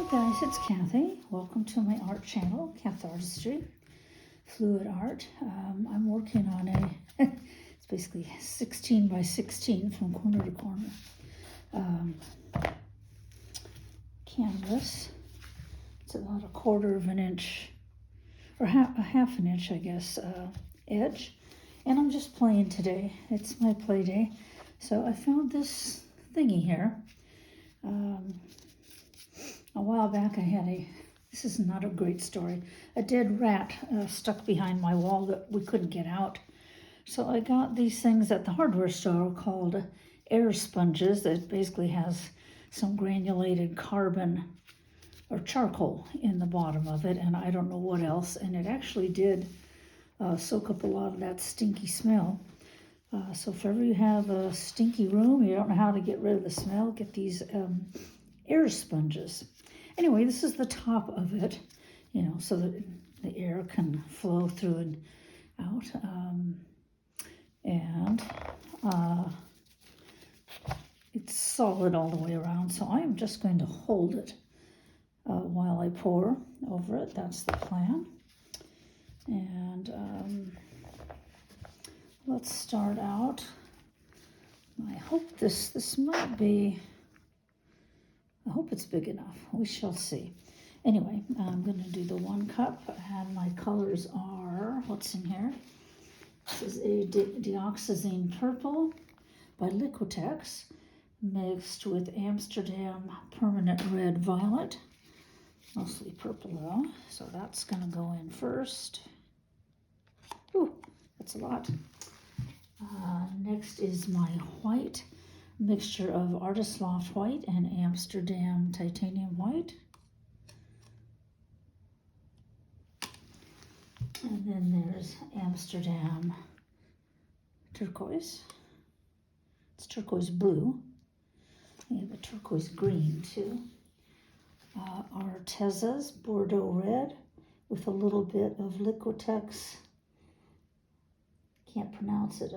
Hey guys, it's Kathy. Welcome to my art channel, Kath Artistry, Fluid Art. I'm working on it's basically 16 by 16 from corner to corner canvas. It's about a quarter of an inch, or a half an inch, I guess, edge. And I'm just playing today. It's my play day. So I found this thingy here. A while back I had this is not a great story, a dead rat stuck behind my wall that we couldn't get out. So I got these things at the hardware store called air sponges that basically has some granulated carbon or charcoal in the bottom of it, and I don't know what else, and it actually did soak up a lot of that stinky smell. So if ever you have a stinky room, you don't know how to get rid of the smell, get these air sponges. Anyway, this is the top of it, so that the air can flow through and out. It's solid all the way around, so I am just going to hold it while I pour over it. That's the plan. And let's start out. I hope this might be, I hope it's big enough. We shall see. Anyway, I'm going to do the 1 cup, and my colors are, what's in here? This is a Dioxazine Purple by Liquitex, mixed with Amsterdam Permanent Red Violet. Mostly purple though, so that's going to go in first. Ooh, that's a lot. Next is my white, mixture of Loft White and Amsterdam Titanium White. And then there's Amsterdam Turquoise. It's turquoise blue. We have a turquoise green too. Arteza Bordeaux Red with a little bit of Liquitex, can't pronounce it,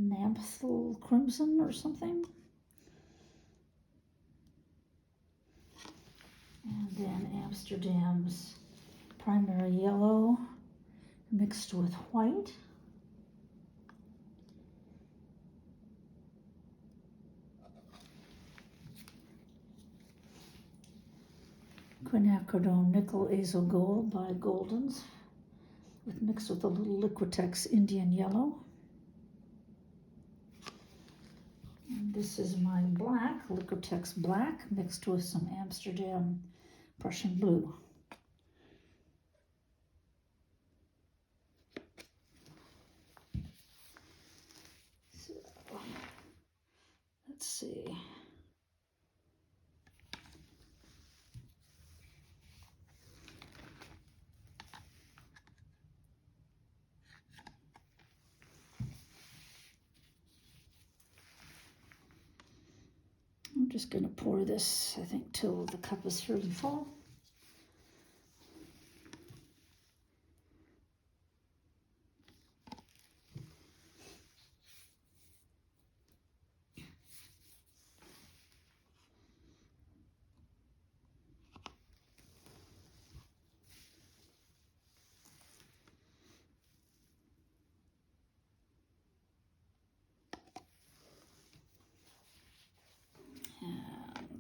Namphthal Crimson or something. And then Amsterdam's Primary Yellow mixed with white. Quinachrodone Nickel Azo Gold by Goldens, mixed with a little Liquitex Indian Yellow. And this is my black, Liquitex Black, mixed with some Amsterdam Prussian Blue. So, let's see. I'm just going to pour this, I think, till the cup is fairly full.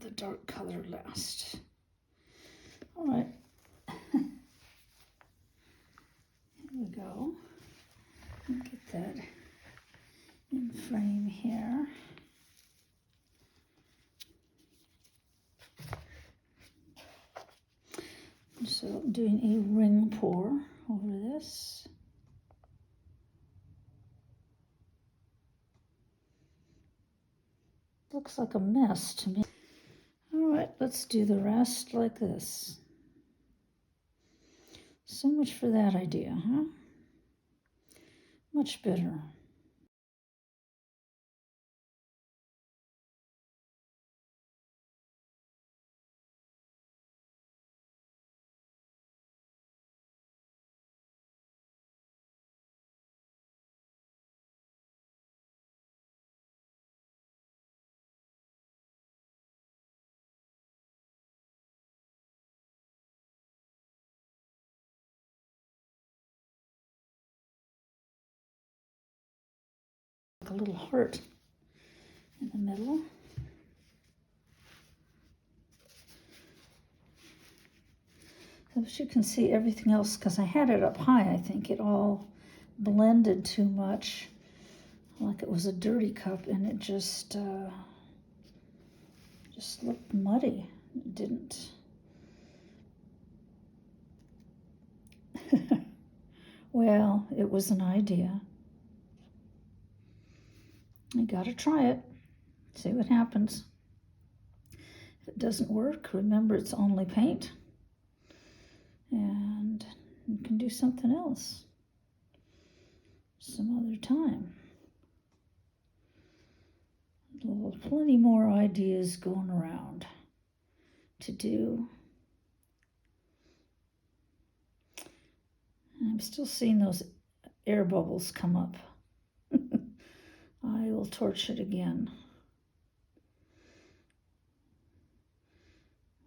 The dark color last. All right, here we go. Get that in frame here. So I'm doing a ring pour over this. Looks like a mess to me. All right, let's do the rest like this. So much for that idea, huh? Much better. a little heart in the middle. So as you can see, everything else, because I had it up high, I think it all blended too much, like it was a dirty cup, and it just looked muddy. It didn't. Well, it was an idea. You gotta try it, see what happens. If it doesn't work, remember it's only paint, and you can do something else some other time. There's plenty more ideas going around to do. I'm still seeing those air bubbles come up. I will torch it again.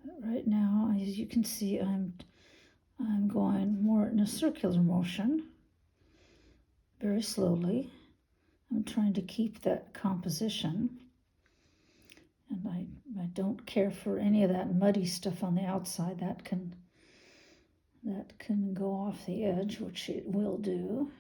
But right now, as you can see, I'm going more in a circular motion, very slowly. I'm trying to keep that composition, and I don't care for any of that muddy stuff on the outside. That can go off the edge, which it will do.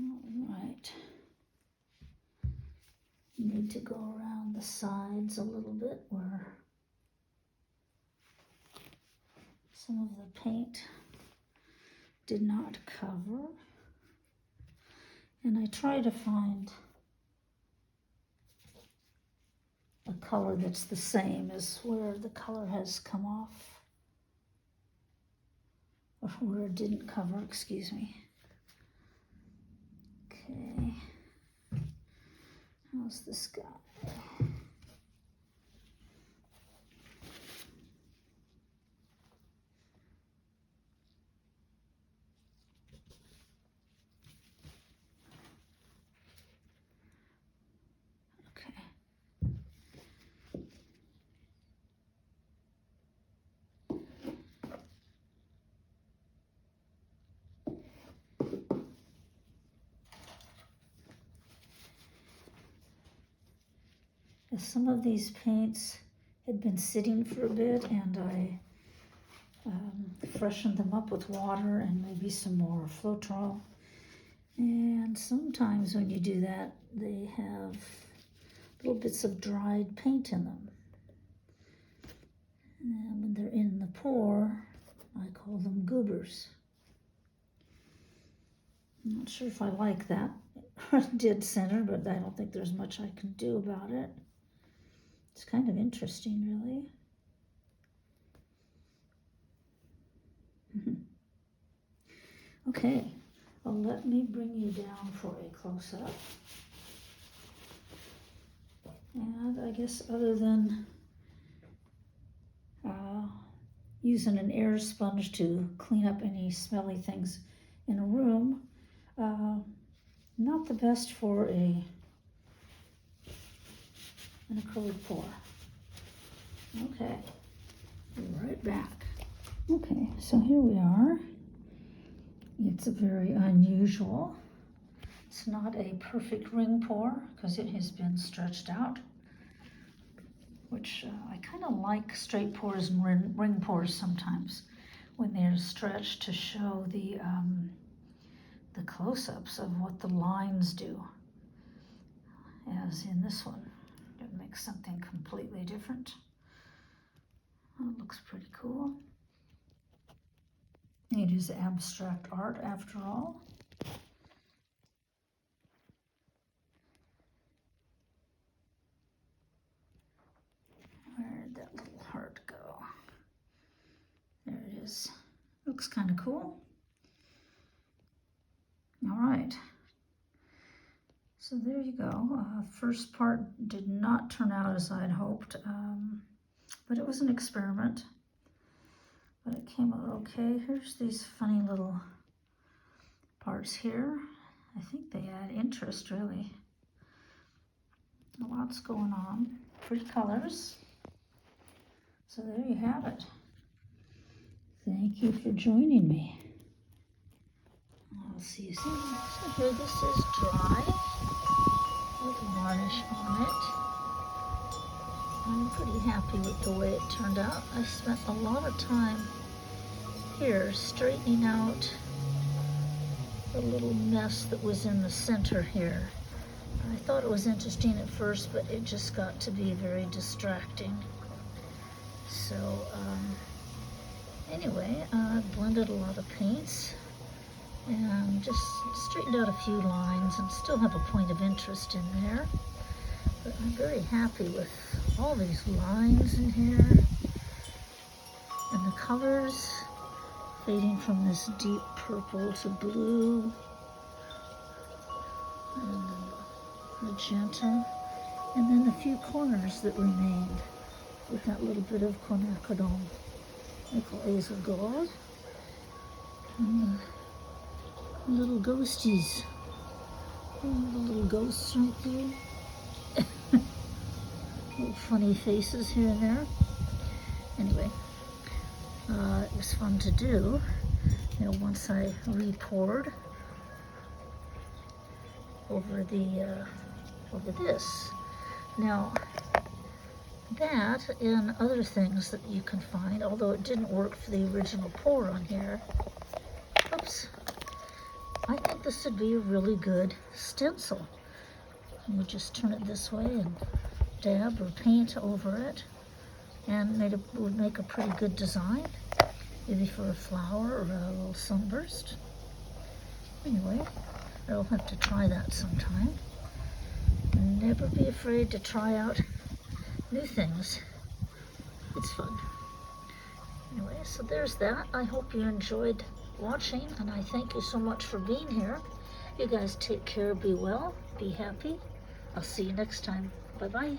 All right. Need to go around the sides a little bit where some of the paint did not cover. And I try to find a color that's the same as where the color has come off, or where it didn't cover, excuse me. Okay, how's this guy? Some of these paints had been sitting for a bit, and I freshened them up with water and maybe some more Floetrol. And sometimes when you do that, they have little bits of dried paint in them. And when they're in the pour, I call them goobers. I'm not sure if I like that dead center, but I don't think there's much I can do about it. It's kind of interesting, really. Okay, well, let me bring you down for a close-up. And I guess other than using an air sponge to clean up any smelly things in a room, not the best for an acrylic pour. Okay, be right back. Okay, so here we are. It's very unusual. It's not a perfect ring pour because it has been stretched out, which I kind of like straight pours and ring pours sometimes when they're stretched to show the close-ups of what the lines do, as in this one. It makes something completely different. Oh, it looks pretty cool. It is abstract art after all. Where did that little heart go? There it is. Looks kind of cool. All right. So there you go. First part did not turn out as I'd hoped, but it was an experiment. But it came out okay. Here's these funny little parts here. I think they add interest, really. Lots going on. Pretty colors. So there you have it. Thank you for joining me. I'll see you soon. So here this is dry with varnish on it. I'm pretty happy with the way it turned out. I spent a lot of time here straightening out the little mess that was in the center here. I thought it was interesting at first, but it just got to be very distracting. So anyway, I blended a lot of paints and just straightened out a few lines and still have a point of interest in there. But I'm very happy with all these lines in here and the colors fading from this deep purple to blue and magenta, and then the few corners that remained with that little bit of Quinachrodone. Nickel gold. And the little ghosties. Oh, the little ghosts right there. Little funny faces here and there. Anyway, it was fun to do. You know, once I re-poured over this. Now, that and other things that you can find, although it didn't work for the original pour on here. Oops. I think this would be a really good stencil. You just turn it this way and dab or paint over it, and it would make a pretty good design, maybe for a flower or a little sunburst. Anyway, I'll have to try that sometime. And never be afraid to try out new things. It's fun. Anyway, so there's that. I hope you enjoyed watching, and I thank you so much for being here. You guys take care, be well, be happy. I'll see you next time. Bye-bye.